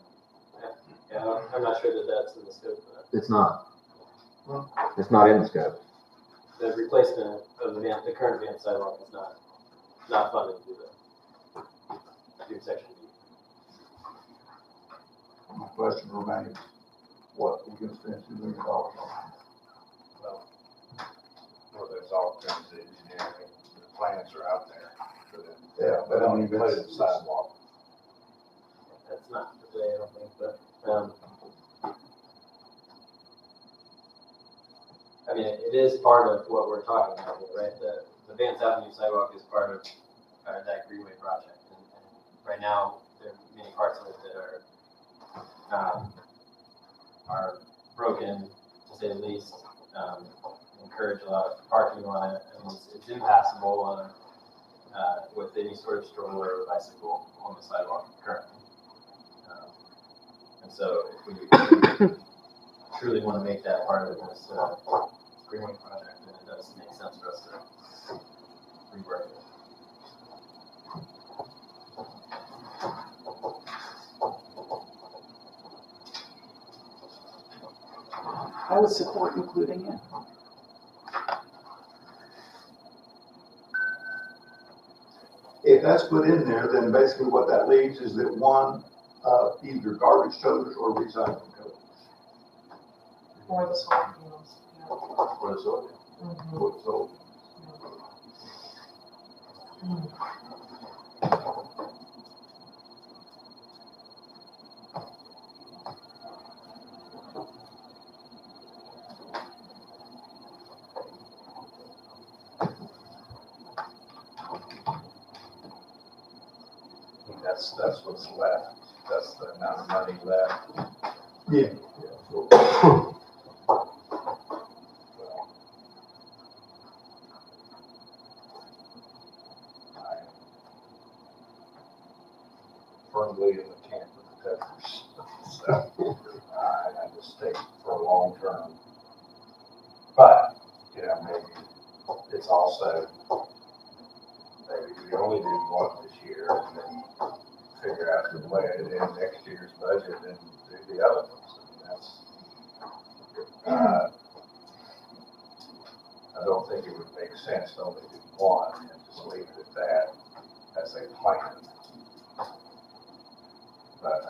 S9: Yeah, I'm not sure that that's in the scope of that.
S5: It's not. It's not in the scope.
S9: The replacement of the current van sidewalk is not funded to do that. Do section B.
S1: My question remains, what we can spend $2 million on?
S6: Well, there's all kinds of engineering, the plans are out there.
S1: Yeah, but I mean,
S6: Put in sidewalk.
S9: That's not today, I don't think, but, I mean, it is part of what we're talking about here, right? The Vance Avenue sidewalk is part of that Greenway project. And right now, there are many parts of it that are broken, to say the least. Encourage a lot of parking on it. I mean, it's impassable on with any sort of stroller or bicycle on the sidewalk currently. And so if we truly want to make that part of this Greenway project, then it does make sense for us to rework it.
S2: I would support including it.
S1: If that's put in there, then basically what that leaves is that one, either garbage toters or recycling toters.
S3: Or the solar panels. Yeah.
S1: For the soil,
S3: Mhm.
S1: for the soil.
S6: I mean, that's what's left, that's the amount of money left.
S1: Yeah.
S6: Well, I am firmly in the camp of the Texans. So, I just think for long term. But, you know, maybe it's also, maybe we only do one this year and then figure out the way it in next year's budget and do the other ones. I mean, that's, I don't think it would make sense to only do one and just leave it at that as a plan. But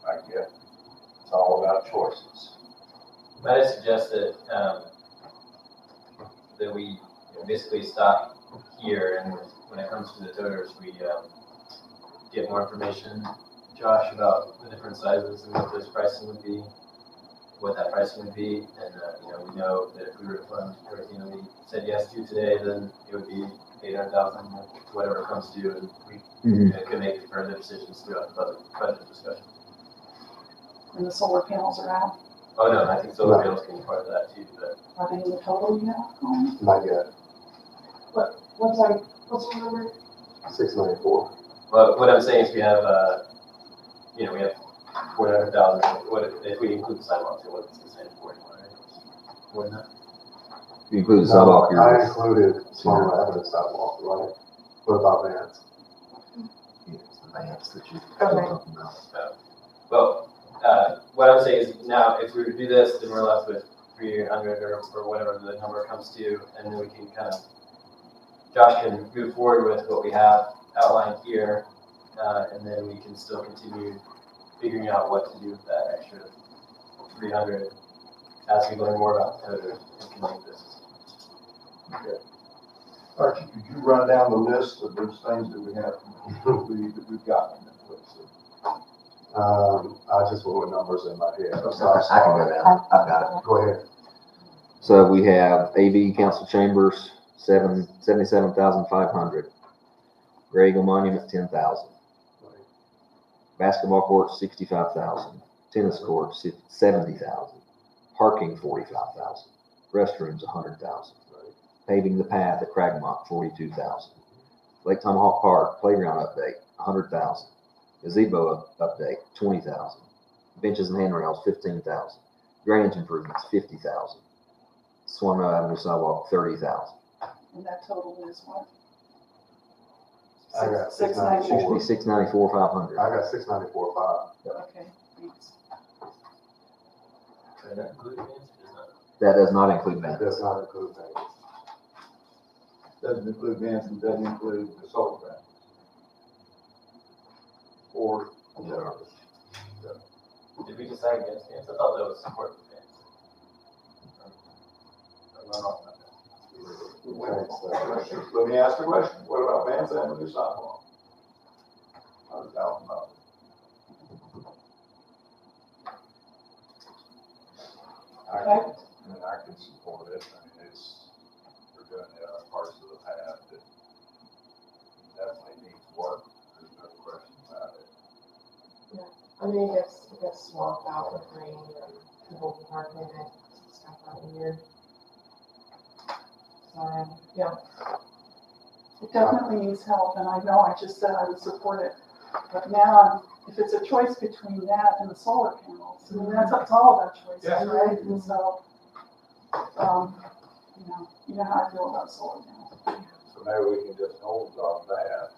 S6: I get, it's all about choices.
S9: Might I suggest that, that we basically stop here, and when it comes to the toters, we get more information, Josh, about the different sizes and what those pricing would be, what that pricing would be, and we know that if we were to fund everything that we said yes to today, then it would be 800,000, whatever it comes to, and we could make further decisions throughout the budget discussion.
S2: And the solar panels are out.
S9: Oh no, I think solar panels can be part of that too, but
S2: Are they in the total you have on?
S8: Not yet,
S3: What's the number?
S8: 694.
S9: well, what I'm saying is we have, we have 400,000. What if we include the sidewalks? It wasn't the same 41, right? More than that.
S5: If you include the sidewalk,
S8: No, I
S5: you're.
S8: included Small Avenue sidewalk, right? What about Vance?
S5: It's the Vance that you're
S3: Okay.
S5: talking about.
S9: Well, what I'm saying is now, if we were to do this, then we're left with 300 or whatever the number comes to, and then we can kind of, Josh can move forward with what we have outlined here, and then we can still continue figuring out what to do with that extra 300 as we learn more about the code and can make this.
S1: Okay. Archie, could you run down the list of those things that we have, that we've got?
S8: I just wrote numbers in my head. I'm
S5: I
S8: sorry.
S5: can go down. I've got it.
S8: Go ahead.
S5: So we have AV council chambers, 77,500. Gray Eagle Monument, 10,000. Basketball courts, 65,000. Tennis courts, 70,000. Parking, 45,000. Restrooms, 100,000. paving the path at Cragmont, 42,000. Lake Tomahawk Park playground update, 100,000. Gazebo update, 20,000. Benches and handrails, 15,000. Drainage improvements, 50,000. Swan Mill Avenue sidewalk, 30,000.
S2: And that total is what?
S8: I got
S2: Six
S8: 694.
S5: 694, 500.
S8: I got 694.5.
S2: Okay, thanks.
S9: Does that include Vans or does not?
S5: That does not include
S8: That
S5: that.
S8: does not include things.
S1: Doesn't include Vance and doesn't include the solar panels. Or,
S9: Did we decide against Vans? I thought that was support for Vans. I'm not off about that.
S1: let me ask the question, what about Vance Avenue sidewalk? $100,000.
S6: I can support it. I mean, we're doing the other parts of the path that definitely needs work. There's no question about it.
S3: I mean, it gets swamped out with rain and people parking in it, stuff out here. So, yeah,
S2: It definitely needs help, and I know I just said I would support it, but now, if it's a choice between that and the solar panels, I mean, it's all about choices,
S6: Yeah.
S2: right? And so, you know how I feel about solar panels.
S6: So maybe we can just hold on that.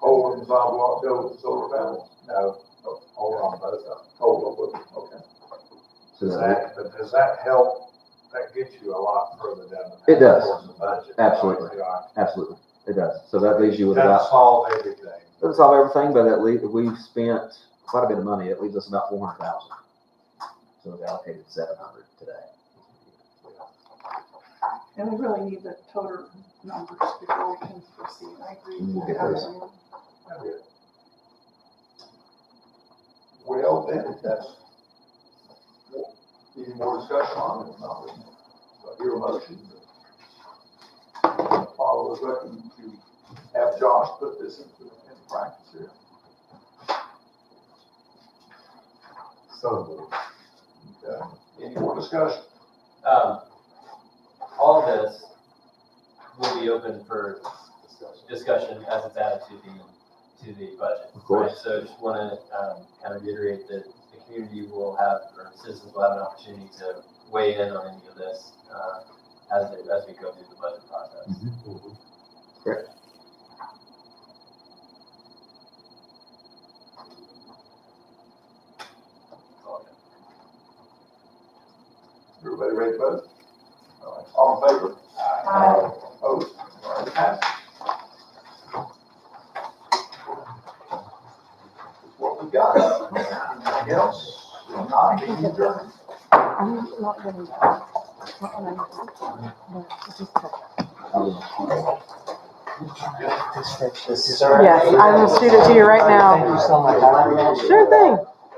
S1: Hold the sidewalk, go with the solar panels.
S6: No, hold on both of them.
S1: Hold on, with it, okay.
S5: So
S6: Does that help? That gets you a lot further down the path.
S5: It does.
S6: Towards the budget.
S5: Absolutely. Absolutely, it does. So that leaves you with
S6: Doesn't
S5: about,
S6: solve everything.
S5: doesn't solve everything, but at least we've spent quite a bit of money. It leaves us about 400,000. So we've allocated 700 today.
S2: And we really need the total numbers before we can proceed, I agree.
S5: We'll get those.
S1: Well, then, if that's, any more discussion on it, not really. I hear a motion. Follow the direction to have Josh put this into practice here.
S8: So,
S1: Okay. Any more discussion?
S9: All of this will be open for discussion as it's added to the budget.
S5: Of course.
S9: Right? So just want to kind of reiterate that the community will have, or citizens will have an opportunity to weigh in on any of this as we go through the budget process.
S5: Correct.
S1: Everybody ready to vote? All in favor?
S2: Aye.
S1: Opposed? All right, passed. That's what we got. Anything else? Not being adjourned.
S12: I'm not gonna, not when
S7: Sir,
S12: Yes, I will shoot it to you right now.
S7: Thank you so much.
S12: Sure thing.